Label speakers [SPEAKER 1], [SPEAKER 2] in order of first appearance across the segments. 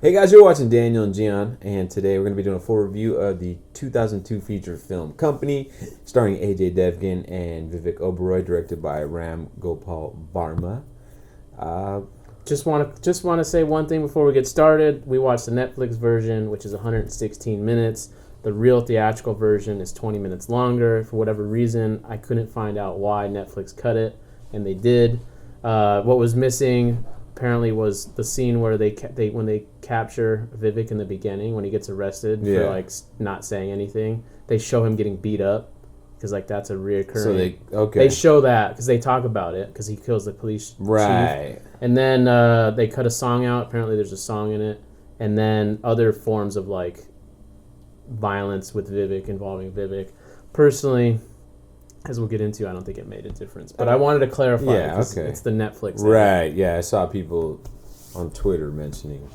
[SPEAKER 1] Hey guys, you're watching Daniel and Gian, and today we're going to be doing a full review of the 2002 feature film Company, starring Ajay Devgan and Vivek Oberoi, directed by Gopal Varma.
[SPEAKER 2] Just want to say one thing before we get started. We watched the Netflix version, which is 116 minutes. The real theatrical version is 20 minutes longer. For whatever reason, I couldn't find out why Netflix cut it, and they did. What was missing apparently was the scene where when they capture Vivek in the beginning when he gets arrested for not saying anything. They show him getting beat up because that's a reoccurring.
[SPEAKER 1] So
[SPEAKER 2] they show that because they talk about it because he kills the police chief. And then they cut a song out. Apparently there's a song in it, and then other forms of violence with Vivek, involving Vivek. Personally, as we'll get into, I don't think it made a difference. But I wanted to clarify because it's the Netflix.
[SPEAKER 1] Right, yeah. I saw people on Twitter mentioning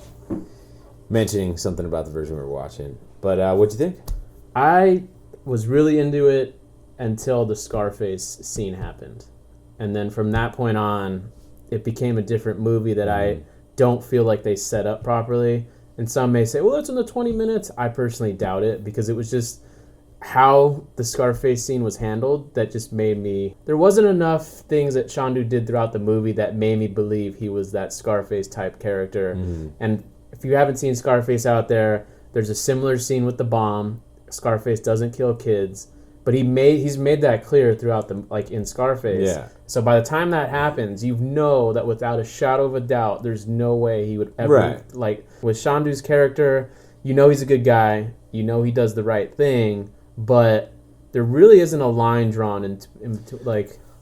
[SPEAKER 1] something about the version we were watching. But what'd you think?
[SPEAKER 2] I was really into it until the Scarface scene happened. And then from that point on, it became a different movie that I don't feel like they set up properly. And some may say, well, it's in the 20 minutes. I personally doubt it because it was just how the Scarface scene was handled that just made me... There wasn't enough things that Chandu did throughout the movie that made me believe he was that Scarface type character. And if you haven't seen Scarface out there, there's a similar scene with the bomb. Scarface doesn't kill kids, but he's made that clear throughout in Scarface.
[SPEAKER 1] Yeah.
[SPEAKER 2] So by the time that happens, you know that without a shadow of a doubt, there's no way he would ever... with Chandu's character, you know he's a good guy, you know he does the right thing, but there really isn't a line drawn into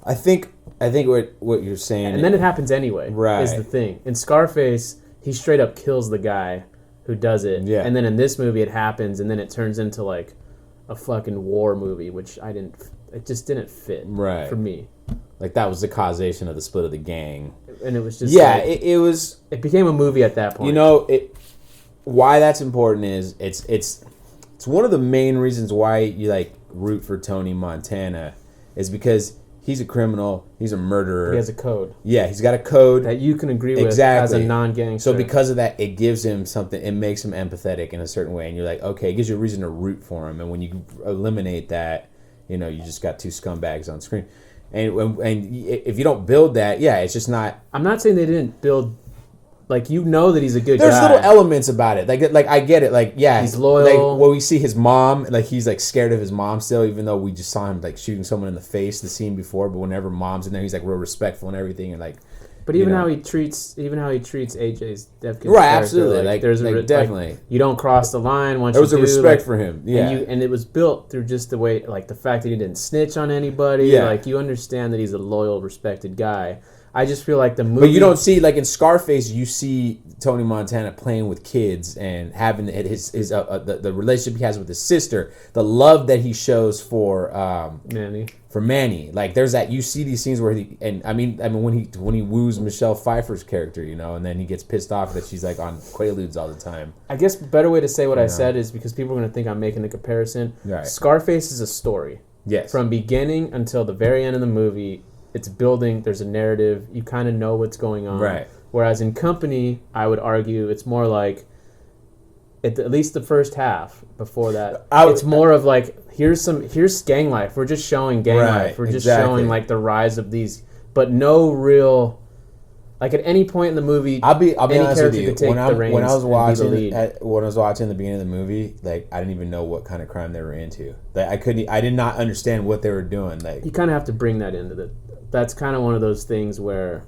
[SPEAKER 1] I think what you're saying,
[SPEAKER 2] and then it happens anyway.
[SPEAKER 1] Right,
[SPEAKER 2] is the thing. In Scarface, he straight up kills the guy who does it.
[SPEAKER 1] Yeah.
[SPEAKER 2] And then in this movie, it happens, and then it turns into a fucking war movie, which it just didn't fit for me.
[SPEAKER 1] That was the causation of the split of the gang,
[SPEAKER 2] and it was just
[SPEAKER 1] it
[SPEAKER 2] became a movie at that point.
[SPEAKER 1] You know why that's important is it's one of the main reasons why you root for Tony Montana is because he's a criminal, he's a murderer.
[SPEAKER 2] He has a code.
[SPEAKER 1] Yeah, he's got a code
[SPEAKER 2] that you can agree with as a non-gangster.
[SPEAKER 1] So because of that, it gives him something, it makes him empathetic in a certain way, and you're like, okay, it gives you a reason to root for him. And when you eliminate that, you just got two scumbags on screen. And if you don't build that, it's just not...
[SPEAKER 2] I'm not saying they didn't build... that he's a good guy.
[SPEAKER 1] There's little elements about it. I get it.
[SPEAKER 2] He's loyal.
[SPEAKER 1] When we see his mom, he's scared of his mom still, even though we just saw him shooting someone in the face the scene before. But whenever mom's in there, he's real respectful and everything. And
[SPEAKER 2] but even how he treats AJ's Devgan's
[SPEAKER 1] right, absolutely.
[SPEAKER 2] There's
[SPEAKER 1] definitely
[SPEAKER 2] you don't cross the line once
[SPEAKER 1] there was a respect for him. Yeah,
[SPEAKER 2] and it was built through just the way, the fact that he didn't snitch on anybody.
[SPEAKER 1] Yeah,
[SPEAKER 2] you understand that he's a loyal, respected guy. I just feel like the movie...
[SPEAKER 1] But you don't see, in Scarface, you see Tony Montana playing with kids and having the relationship he has with his sister, the love that he shows for
[SPEAKER 2] Manny.
[SPEAKER 1] For Manny, there's that, you see these scenes where when he woos Michelle Pfeiffer's character, and then he gets pissed off that she's on Quaaludes all the time.
[SPEAKER 2] I guess a better way to say what I said is because people are going to think I'm making a comparison.
[SPEAKER 1] Right.
[SPEAKER 2] Scarface is a story.
[SPEAKER 1] Yes.
[SPEAKER 2] From beginning until the very end of the movie. It's building, there's a narrative, you kind of know what's going on.
[SPEAKER 1] Right.
[SPEAKER 2] Whereas in Company, I would argue it's more at least the first half before that, it's more of here's gang life. We're just showing gang life. We're just showing the rise of these, but no real, at any point in the movie,
[SPEAKER 1] I'll be honest with you.
[SPEAKER 2] When I
[SPEAKER 1] was watching the beginning of the movie, I didn't even know what kind of crime they were into. I did not understand what they were doing.
[SPEAKER 2] You kind of have to bring that into that's kind of one of those things where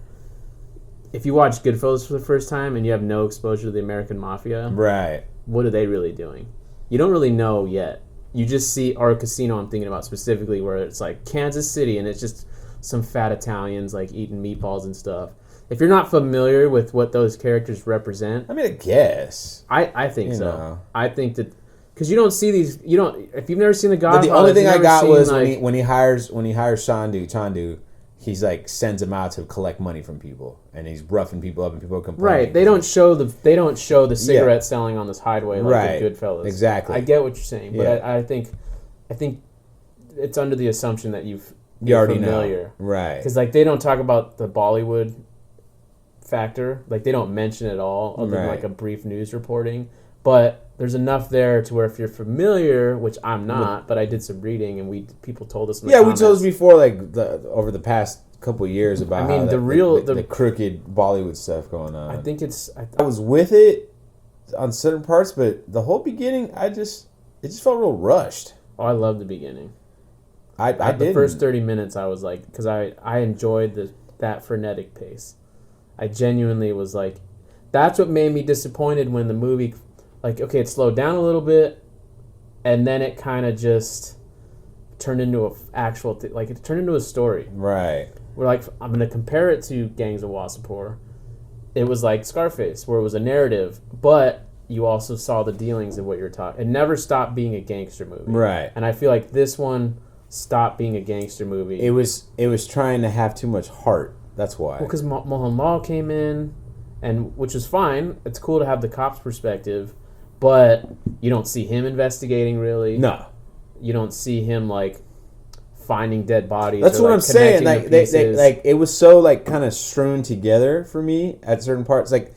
[SPEAKER 2] if you watch Goodfellas for the first time and you have no exposure to the American Mafia,
[SPEAKER 1] right?
[SPEAKER 2] What are they really doing? You don't really know yet. You just see our casino. I'm thinking about specifically where it's Kansas City and it's just some fat Italians eating meatballs and stuff. If you're not familiar with what those characters represent,
[SPEAKER 1] I guess
[SPEAKER 2] I think so. Know. I think that because you don't see these. You don't. If you've never seen The Godfather,
[SPEAKER 1] but the only thing I got was when he hires Chandu. He's sends him out to collect money from people, and he's roughing people up, and people are complaining.
[SPEAKER 2] Right? They don't show the cigarette selling on this highway like the Goodfellas.
[SPEAKER 1] Exactly.
[SPEAKER 2] I get what you're saying, but I think it's under the assumption that you're
[SPEAKER 1] already
[SPEAKER 2] familiar,
[SPEAKER 1] know. Right?
[SPEAKER 2] Because they don't talk about the Bollywood factor. Like, they don't mention it at all, other than
[SPEAKER 1] Right.
[SPEAKER 2] like a brief news reporting. But there's enough there to where if you're familiar, which I'm not, but I did some reading and people told us in the comments.
[SPEAKER 1] We told us before, like over the past couple of years about
[SPEAKER 2] I mean,
[SPEAKER 1] how
[SPEAKER 2] the
[SPEAKER 1] the crooked Bollywood stuff going on.
[SPEAKER 2] I think
[SPEAKER 1] I was with it on certain parts, but the whole beginning, it just felt real rushed.
[SPEAKER 2] I love the beginning.
[SPEAKER 1] I
[SPEAKER 2] The
[SPEAKER 1] did
[SPEAKER 2] first 30 minutes, I was like, because I enjoyed that frenetic pace. I genuinely was like, that's what made me disappointed when the movie, like, okay, it slowed down a little bit, and then it kind of just turned into it turned into a story.
[SPEAKER 1] Right.
[SPEAKER 2] We're like, I'm going to compare it to Gangs of Wasseypur. It was like Scarface, where it was a narrative, but you also saw the dealings of what you're talking. It never stopped being a gangster movie.
[SPEAKER 1] Right.
[SPEAKER 2] And I feel like this one stopped being a gangster movie.
[SPEAKER 1] It was trying to have too much heart. That's why.
[SPEAKER 2] Well, because Mohan Lal came in, and which was fine. It's cool to have the cop's perspective, but you don't see him investigating really.
[SPEAKER 1] No.
[SPEAKER 2] You don't see him like finding dead bodies.
[SPEAKER 1] That's
[SPEAKER 2] or,
[SPEAKER 1] what
[SPEAKER 2] like,
[SPEAKER 1] I'm saying.
[SPEAKER 2] connecting
[SPEAKER 1] Like
[SPEAKER 2] the pieces.
[SPEAKER 1] it was so like kind of strewn together for me at certain parts. Like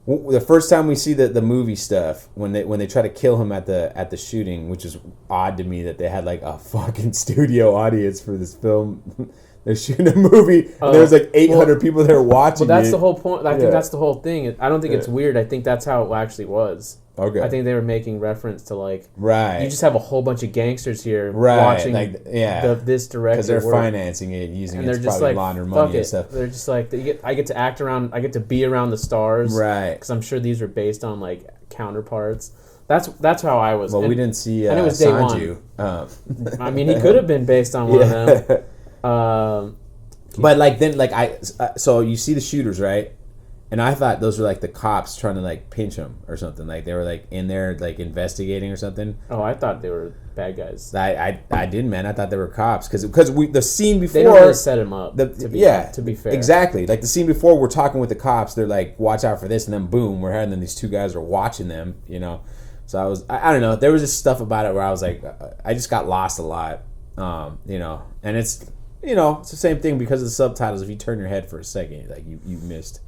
[SPEAKER 1] the first time we see the movie stuff when they try to kill him at the shooting, which is odd to me that they had like a fucking studio audience for this film. They're shooting a movie and there's like 800 people there watching.
[SPEAKER 2] Well, that's
[SPEAKER 1] it.
[SPEAKER 2] the whole point. I think that's the whole thing. I don't think it's weird. I think that's how it actually was.
[SPEAKER 1] Okay.
[SPEAKER 2] I think they were making reference to like,
[SPEAKER 1] right.
[SPEAKER 2] You just have a whole bunch of gangsters here
[SPEAKER 1] watching
[SPEAKER 2] like this director
[SPEAKER 1] because they're
[SPEAKER 2] work.
[SPEAKER 1] financing it using
[SPEAKER 2] And
[SPEAKER 1] it
[SPEAKER 2] they're
[SPEAKER 1] to
[SPEAKER 2] just
[SPEAKER 1] probably
[SPEAKER 2] like,
[SPEAKER 1] launder
[SPEAKER 2] fuck
[SPEAKER 1] money
[SPEAKER 2] it.
[SPEAKER 1] and stuff.
[SPEAKER 2] They're just like, I get to act around, I get to be around the stars,
[SPEAKER 1] right?
[SPEAKER 2] Because I'm sure these are based on like counterparts. That's how I was.
[SPEAKER 1] Well, we didn't see
[SPEAKER 2] and it was day
[SPEAKER 1] Sanju.
[SPEAKER 2] I mean, he could have been based on one of them.
[SPEAKER 1] But like then like so you see the shooters, right? And I thought those were like the cops trying to like pinch him or something. Like they were like in there like investigating or something.
[SPEAKER 2] Oh, I thought they were bad guys.
[SPEAKER 1] I didn't, man. I thought they were cops because we the scene before
[SPEAKER 2] they don't really set him up. To be fair,
[SPEAKER 1] exactly. Like the scene before, we're talking with the cops. They're like, "Watch out for this," and then boom, we're having these two guys are watching them. You know, so I don't know. There was just stuff about it where I was like, I just got lost a lot. You know, and it's the same thing because of the subtitles. If you turn your head for a second, like you missed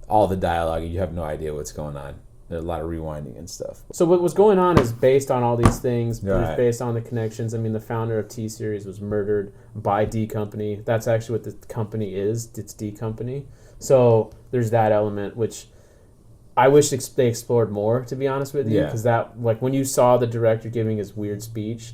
[SPEAKER 1] all the dialogue and you have no idea what's going on. There's a lot of rewinding and stuff.
[SPEAKER 2] So what was going on is based on all these things.
[SPEAKER 1] Right.
[SPEAKER 2] It was based on the connections. I mean, the founder of T-Series was murdered by D Company. That's actually what the company is. It's D Company. So there's that element, which I wish they explored more, to be honest with you. Because that, like, when you saw the director giving his weird speech,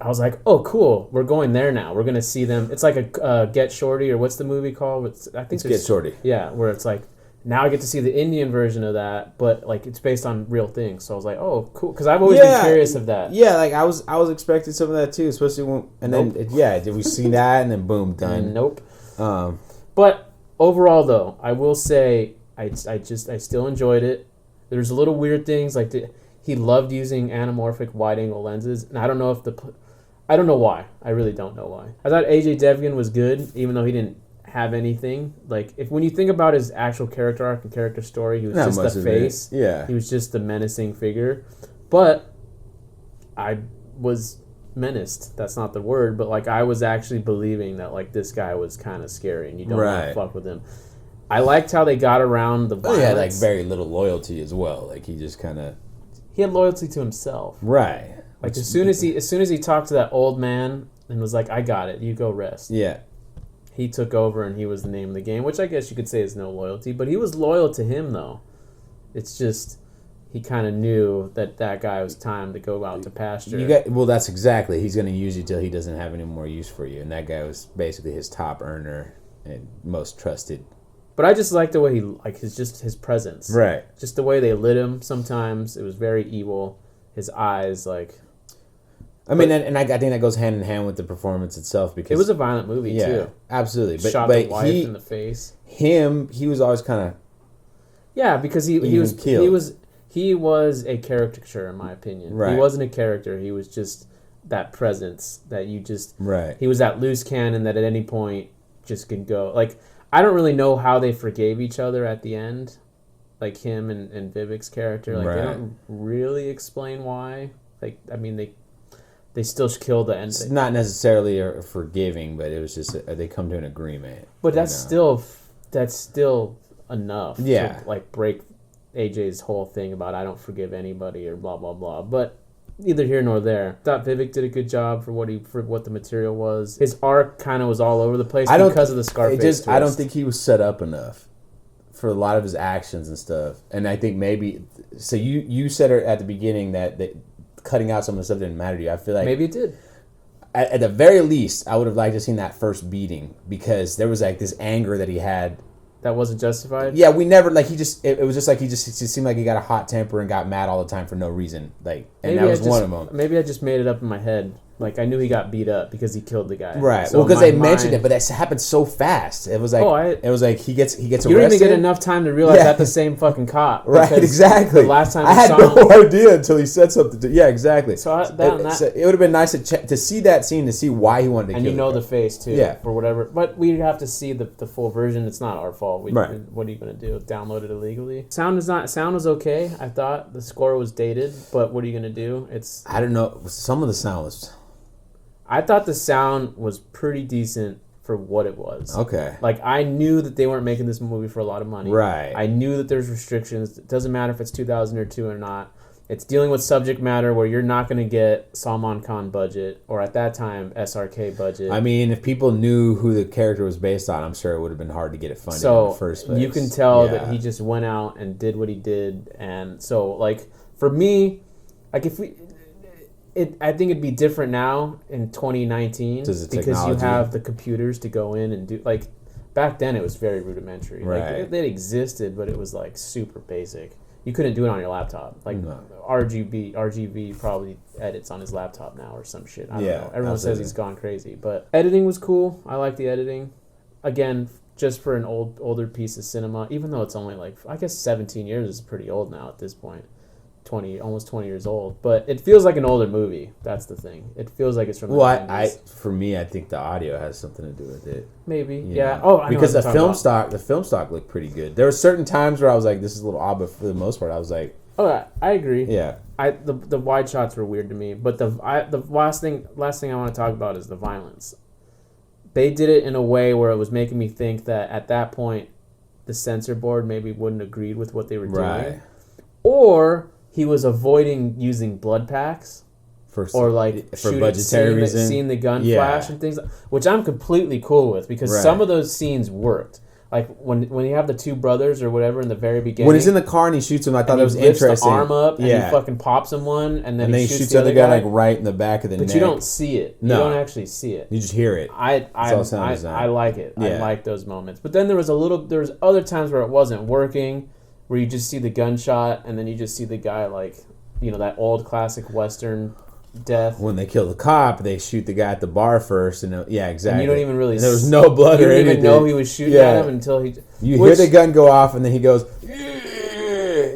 [SPEAKER 2] I was like, oh, cool. We're going there now. We're going to see them. It's like a Get Shorty, or what's the movie called? I think
[SPEAKER 1] it's Get Shorty.
[SPEAKER 2] Yeah, where it's like, now I get to see the Indian version of that, but like it's based on real things. So I was like, oh, cool, because I've always been curious of that.
[SPEAKER 1] Yeah, like I was expecting some of that too, especially when did we see that and then boom, done.
[SPEAKER 2] Nope. But overall, though, I will say I still enjoyed it. There's a little weird things like he loved using anamorphic wide-angle lenses, and I don't know I don't know why. I really don't know why. I thought Ajay Devgan was good, even though he didn't have anything. Like, when you think about his actual character arc and character story, he was just the face.
[SPEAKER 1] Yeah.
[SPEAKER 2] He was just the menacing figure. But I was menaced. That's not the word, but like I was actually believing that like this guy was kind of scary and you don't want to fuck with him. I liked how they got around the violence.
[SPEAKER 1] He had like very little loyalty as well. Like he just kind of
[SPEAKER 2] he had loyalty to himself.
[SPEAKER 1] Right.
[SPEAKER 2] Like as soon as he talked to that old man and was like, "I got it. You go rest."
[SPEAKER 1] Yeah.
[SPEAKER 2] He took over and he was the name of the game, which I guess you could say is no loyalty, but he was loyal to him though. It's just he kind of knew that guy was time to go out to pasture.
[SPEAKER 1] Well, that's exactly. He's going to use you till he doesn't have any more use for you, and that guy was basically his top earner and most trusted.
[SPEAKER 2] But I just like the way his presence.
[SPEAKER 1] Right.
[SPEAKER 2] Just the way they lit him sometimes. It was very evil. His eyes, like...
[SPEAKER 1] I mean, and I think that goes hand in hand with the performance itself because...
[SPEAKER 2] It was a violent movie, too.
[SPEAKER 1] Absolutely. But,
[SPEAKER 2] Shot the wife in the face.
[SPEAKER 1] He was always kind of...
[SPEAKER 2] Yeah, because he was a caricature, in my opinion.
[SPEAKER 1] Right.
[SPEAKER 2] He wasn't a character. He was just that presence that you just...
[SPEAKER 1] Right.
[SPEAKER 2] He was that loose cannon that at any point just could go... Like, I don't really know how they forgave each other at the end. Like, him and Vivek's character. Like, They don't really explain why. Like, I mean, they still killed the end.
[SPEAKER 1] It's not necessarily a forgiving, but it was just they come to an agreement.
[SPEAKER 2] But that's still that's still enough
[SPEAKER 1] Yeah.
[SPEAKER 2] to like break AJ's whole thing about I don't forgive anybody or blah blah blah. But neither here nor there. Thought Vivek did a good job for what the material was. His arc kind of was all over the place because of the Scarface twist.
[SPEAKER 1] I don't think he was set up enough for a lot of his actions and stuff. And I think maybe so. You said at the beginning that cutting out some of the stuff didn't matter to you. I feel like
[SPEAKER 2] maybe it did.
[SPEAKER 1] At the very least, I would have liked to have seen that first beating because there was like this anger that he had.
[SPEAKER 2] That wasn't justified?
[SPEAKER 1] Yeah, we never, like, it was just like he just seemed like he got a hot temper and got mad all the time for no reason. Like, and maybe that was one of them.
[SPEAKER 2] Maybe I just made it up in my head. Like, I knew he got beat up because he killed the guy.
[SPEAKER 1] Right.
[SPEAKER 2] So
[SPEAKER 1] well, because they mentioned it, but that happened so fast. It was like, he gets arrested.
[SPEAKER 2] You don't even get enough time to realize that's the same fucking cop.
[SPEAKER 1] Right, exactly.
[SPEAKER 2] The last time
[SPEAKER 1] I had no idea until he said something. Yeah, exactly.
[SPEAKER 2] So it
[SPEAKER 1] would have been nice to see that scene, to see why he wanted to kill him.
[SPEAKER 2] And you know the face, too, for whatever. But we'd have to see the full version. It's not our fault.
[SPEAKER 1] Right.
[SPEAKER 2] What are you going to do? Download it illegally? Sound was okay, I thought. The score was dated, but what are you going to do?
[SPEAKER 1] I don't know. Some of the sound was...
[SPEAKER 2] I thought the sound was pretty decent for what it was.
[SPEAKER 1] Okay.
[SPEAKER 2] Like, I knew that they weren't making this movie for a lot of money.
[SPEAKER 1] Right.
[SPEAKER 2] I knew that there's restrictions. It doesn't matter if it's 2002 or not. It's dealing with subject matter where you're not going to get Salman Khan budget, or at that time, SRK budget.
[SPEAKER 1] I mean, if people knew who the character was based on, I'm sure it would have been hard to get it funded in the first place.
[SPEAKER 2] You can tell that he just went out and did what he did. And so, like, for me, like, I think it'd be different now in 2019 because you have the computers to go in and do, like, back then it was very rudimentary.
[SPEAKER 1] Right.
[SPEAKER 2] Like, it existed, but it was like super basic. You couldn't do it on your laptop. Like, RGV probably edits on his laptop now or some shit. I don't know. Everyone says he's gone crazy, but editing was cool. I like the editing. Again, just for an older piece of cinema, even though it's only like, I guess 17 years is pretty old now at this point. Almost 20 years old, but it feels like an older movie. That's the thing. It feels like it's from the 90s.
[SPEAKER 1] For me, I think the audio has something to do with it.
[SPEAKER 2] Maybe,
[SPEAKER 1] yeah.
[SPEAKER 2] Know. Oh, I
[SPEAKER 1] because the film stock looked pretty good. There were certain times where I was like, "This is a little odd," but for the most part, I was like,
[SPEAKER 2] "Oh, I agree."
[SPEAKER 1] Yeah.
[SPEAKER 2] The wide shots were weird to me, but the last thing I want to talk about is the violence. They did it in a way where it was making me think that at that point, the censor board maybe wouldn't agree with what they were doing, or he was avoiding using blood packs for budgetary reasons, seeing the gun flash and things, which I'm completely cool with because some of those scenes worked. Like when you have the two brothers or whatever in the very beginning.
[SPEAKER 1] When he's in the car and he shoots him, I thought that was interesting.
[SPEAKER 2] He lifts the arm up and he fucking pops him one, and then he shoots the other
[SPEAKER 1] guy like right in the back of the neck.
[SPEAKER 2] But you don't see it.
[SPEAKER 1] No.
[SPEAKER 2] You don't actually see it.
[SPEAKER 1] You just hear it.
[SPEAKER 2] I like it. I like those moments. But then there was other times where it wasn't working, where you just see the gunshot and then you just see the guy like, you know, that old classic Western death.
[SPEAKER 1] When they kill the cop, they shoot the guy at the bar first, and exactly.
[SPEAKER 2] And you don't even really.
[SPEAKER 1] And there was no blood or anything.
[SPEAKER 2] You didn't even know he was shooting at him until he.
[SPEAKER 1] You hear the gun go off, and then he goes.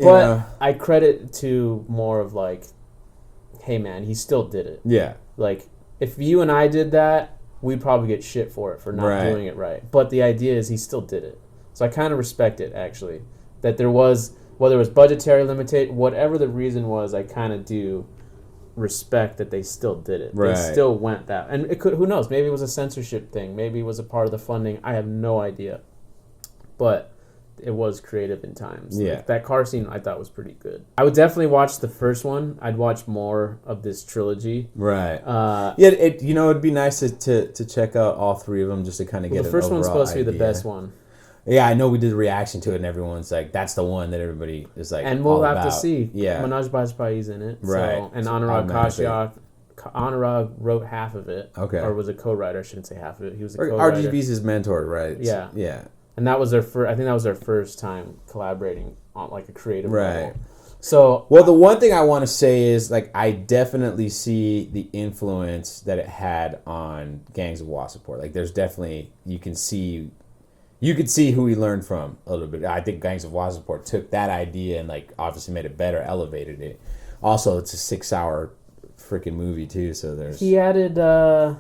[SPEAKER 2] But I credit to more of like, hey man, he still did it.
[SPEAKER 1] Yeah.
[SPEAKER 2] Like if you and I did that, we'd probably get shit for it for not doing it right. But the idea is he still did it, so I kind of respect it actually. That there was, whether it was budgetary limitation, whatever the reason was, I kind of do respect that they still did it. They still went that. And it could, who knows, maybe it was a censorship thing. Maybe it was a part of the funding. I have no idea. But it was creative in times.
[SPEAKER 1] Yeah.
[SPEAKER 2] Like, that car scene I thought was pretty good. I would definitely watch the first one. I'd watch more of this trilogy.
[SPEAKER 1] Right. It'd be nice to check out all three of them just to kind of get an overall idea.
[SPEAKER 2] The first one's supposed to be the best one.
[SPEAKER 1] Yeah, I know we did a reaction to it, and everyone's like, "That's the one that everybody is like."
[SPEAKER 2] And we'll have
[SPEAKER 1] to
[SPEAKER 2] see.
[SPEAKER 1] Yeah,
[SPEAKER 2] Manoj Bajpayee's in it,
[SPEAKER 1] right?
[SPEAKER 2] And Anurag Kashyap. Anurag wrote half of it,
[SPEAKER 1] or
[SPEAKER 2] was a co-writer. I shouldn't say half of it. He was a co-writer.
[SPEAKER 1] RGV's his mentor, right?
[SPEAKER 2] Yeah,
[SPEAKER 1] yeah.
[SPEAKER 2] And that was their first. I think that was their first time collaborating on like a creative level.
[SPEAKER 1] Right.
[SPEAKER 2] So,
[SPEAKER 1] well, the one thing I want to say is like I definitely see the influence that it had on Gangs of Wasseypur. Like, there's definitely you could see who he learned from a little bit. I think Gangs of Wasseypur took that idea and like obviously made it better, elevated it. Also, it's a 6-hour freaking movie too, so there's
[SPEAKER 2] he added the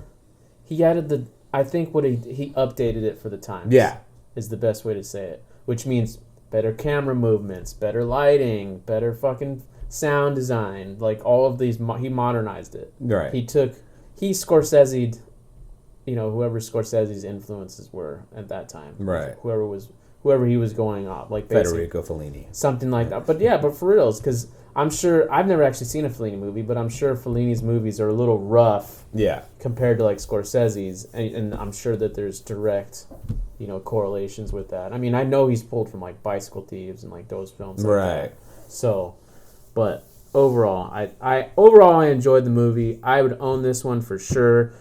[SPEAKER 2] I think what he updated it for the times.
[SPEAKER 1] Yeah, is
[SPEAKER 2] the best way to say it, which means better camera movements, better lighting, better fucking sound design, like all of these. He modernized it.
[SPEAKER 1] Right.
[SPEAKER 2] He Scorsese'd. You know, whoever Scorsese's influences were at that time.
[SPEAKER 1] Right.
[SPEAKER 2] Whoever was whoever he was going off, like basically
[SPEAKER 1] Federico Fellini.
[SPEAKER 2] something like that. But for reals, because I'm sure I've never actually seen a Fellini movie, but I'm sure Fellini's movies are a little rough compared to like Scorsese's, and I'm sure that there's direct, correlations with that. I mean, I know he's pulled from like Bicycle Thieves and like those films, like that. So, but overall, I enjoyed the movie. I would own this one for sure,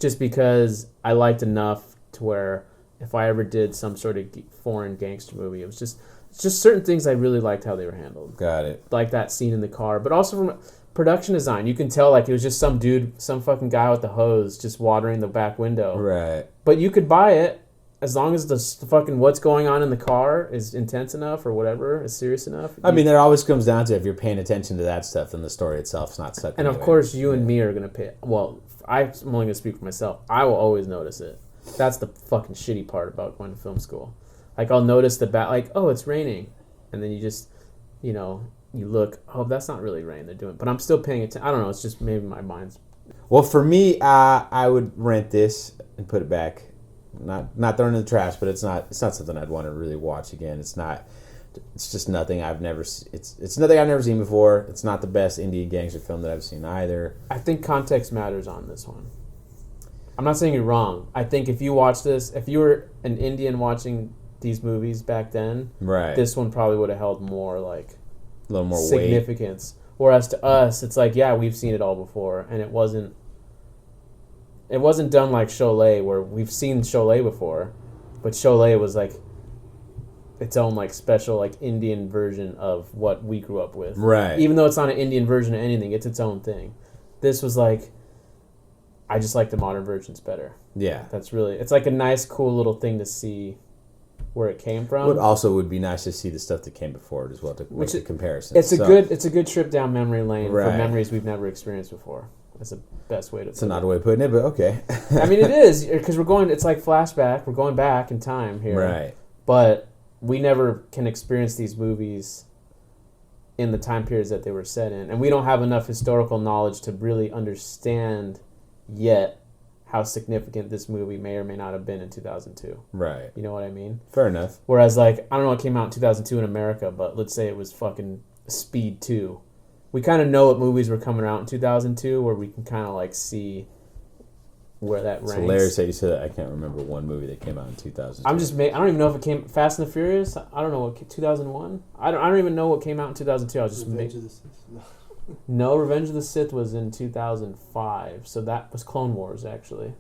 [SPEAKER 2] just because I liked enough to where if I ever did some sort of foreign gangster movie, it was just certain things I really liked how they were handled.
[SPEAKER 1] Got it.
[SPEAKER 2] Like that scene in the car, but also from production design, you can tell like it was just some dude, some fucking guy with the hose just watering the back window.
[SPEAKER 1] Right.
[SPEAKER 2] But you could buy it as long as the fucking what's going on in the car is intense enough or whatever, is serious enough.
[SPEAKER 1] I mean, there always comes down to if you're paying attention to that stuff, then the story itself's not sucked.
[SPEAKER 2] And of course, you and me are going to pay. Well, I'm only going to speak for myself. I will always notice it. That's the fucking shitty part about going to film school. Like, I'll notice like, oh, it's raining. And then you just, you look, oh, that's not really rain they're doing. But I'm still paying attention. I don't know. It's just maybe my mind's...
[SPEAKER 1] Well, for me, I would rent this and put it back. Not throwing it in the trash, but it's not something I'd want to really watch again. It's just nothing I've never it's nothing I've never seen before. It's not the best Indian gangster film that I've seen either.
[SPEAKER 2] I think context matters on this one. I'm not saying you're wrong. I think if you watch this, if you were an Indian watching these movies back then, this one probably would have held more like
[SPEAKER 1] a little more
[SPEAKER 2] significance. Weight. Whereas to us, it's like, yeah, we've seen it all before, and it wasn't done like Sholay, where we've seen Sholay before, but Sholay was like its own like special like Indian version of what we grew up with.
[SPEAKER 1] Right.
[SPEAKER 2] Even though it's not an Indian version of anything, it's its own thing. This was like, I just like the modern versions better.
[SPEAKER 1] Yeah.
[SPEAKER 2] It's like a nice, cool little thing to see where it came from.
[SPEAKER 1] It also would be nice to see the stuff that came before it as well to make the comparison.
[SPEAKER 2] It's a good trip down memory lane for memories we've never experienced before. That's the best way to put it.
[SPEAKER 1] It's another way of putting it, but okay.
[SPEAKER 2] I mean, it is, because it's like flashback. We're going back in time here.
[SPEAKER 1] Right.
[SPEAKER 2] But we never can experience these movies in the time periods that they were set in. And we don't have enough historical knowledge to really understand yet how significant this movie may or may not have been in 2002.
[SPEAKER 1] Right.
[SPEAKER 2] You know what I mean?
[SPEAKER 1] Fair enough.
[SPEAKER 2] Whereas, like, I don't know what came out in 2002 in America, but let's say it was fucking Speed 2. We kind of know what movies were coming out in 2002, where we can kind of like see where that ranks.
[SPEAKER 1] It's hilarious that you said that. I can't remember one movie that came out in 2002.
[SPEAKER 2] I don't even know if it came Fast and the Furious. I don't know what 2001. I don't even know what came out in 2002. I was just
[SPEAKER 3] Revenge of the Sith.
[SPEAKER 2] No, Revenge of the Sith was in 2005. So that was Clone Wars actually.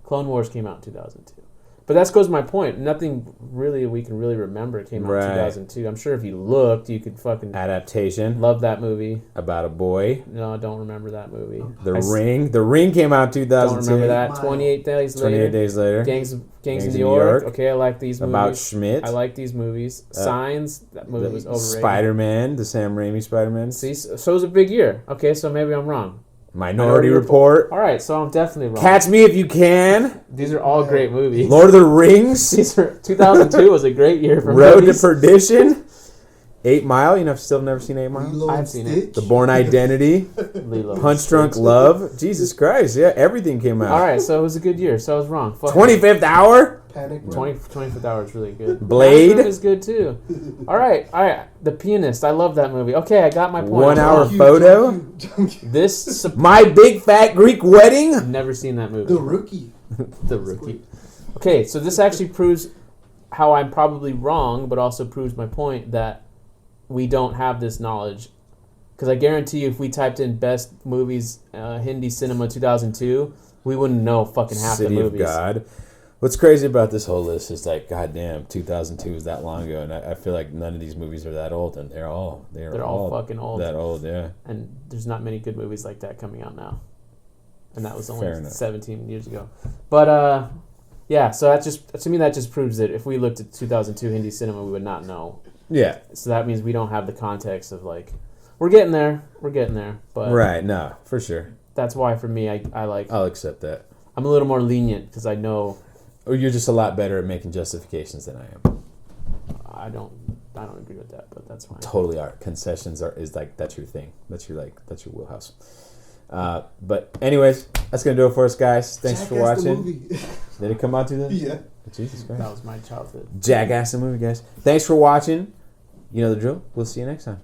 [SPEAKER 2] Clone Wars came out in 2002. But that goes to my point. Nothing really we can really remember came out in 2002. I'm sure if you looked, you could fucking...
[SPEAKER 1] Adaptation.
[SPEAKER 2] Love that movie.
[SPEAKER 1] About a boy.
[SPEAKER 2] No, I don't remember that movie.
[SPEAKER 1] The Ring. The Ring came out in 2002.
[SPEAKER 2] Don't remember that. 28 days later.
[SPEAKER 1] 28 days later.
[SPEAKER 2] Gangs in New York. Okay, I like these movies.
[SPEAKER 1] About Schmidt.
[SPEAKER 2] I like these movies. Signs. That movie was overrated.
[SPEAKER 1] Spider-Man. The Sam Raimi Spider-Man.
[SPEAKER 2] See, so it was a big year. Okay, so maybe I'm wrong.
[SPEAKER 1] Minority Report.
[SPEAKER 2] All right, so I'm definitely wrong.
[SPEAKER 1] Catch Me If You Can.
[SPEAKER 2] These are all great movies.
[SPEAKER 1] Lord of the Rings.
[SPEAKER 2] 2002 was a great year for
[SPEAKER 1] Road
[SPEAKER 2] movies.
[SPEAKER 1] to Perdition. 8 Mile. I've still never seen 8 Mile.
[SPEAKER 2] I've seen it.
[SPEAKER 1] The Born Identity. Punch Drunk Love. Jesus Christ, yeah, everything came out.
[SPEAKER 2] All right, so it was a good year. So I was wrong.
[SPEAKER 1] 25th Hour.
[SPEAKER 3] Panic.
[SPEAKER 2] 25th Hour is really good.
[SPEAKER 1] Blade
[SPEAKER 2] is good too. All right. The Pianist. I love that movie. Okay, I got my point.
[SPEAKER 1] 1 Hour Photo.
[SPEAKER 2] This
[SPEAKER 1] My Big Fat Greek Wedding.
[SPEAKER 2] I've never seen that movie.
[SPEAKER 3] The Rookie.
[SPEAKER 2] The Rookie. Okay, so this actually proves how I'm probably wrong, but also proves my point that we don't have this knowledge. Because I guarantee you, if we typed in best movies, Hindi cinema 2002, we wouldn't know fucking half
[SPEAKER 1] City
[SPEAKER 2] the movies.
[SPEAKER 1] Of God. What's crazy about this whole list is like, goddamn, 2002 was that long ago, and I feel like none of these movies are that old, and they're all
[SPEAKER 2] fucking old.
[SPEAKER 1] That old, yeah.
[SPEAKER 2] And there's not many good movies like that coming out now, and that was only 17 years ago. But yeah, so that just proves that if we looked at 2002 Hindi cinema, we would not know.
[SPEAKER 1] Yeah.
[SPEAKER 2] So that means we don't have the context of like, we're getting there, but
[SPEAKER 1] right, no, for sure.
[SPEAKER 2] That's why for me, I like.
[SPEAKER 1] I'll accept that.
[SPEAKER 2] I'm a little more lenient because I know.
[SPEAKER 1] Or you're just a lot better at making justifications than I am.
[SPEAKER 2] I don't agree with that, but that's fine.
[SPEAKER 1] Totally are. Concessions is like, that's your thing. That's your wheelhouse. But anyways, that's gonna do it for us, guys. Thanks for watching.
[SPEAKER 3] The movie.
[SPEAKER 1] Did it come out to that?
[SPEAKER 3] Yeah.
[SPEAKER 1] Jesus Christ.
[SPEAKER 2] That was my childhood.
[SPEAKER 1] Jackass the movie, guys. Thanks for watching. You know the drill. We'll see you next time.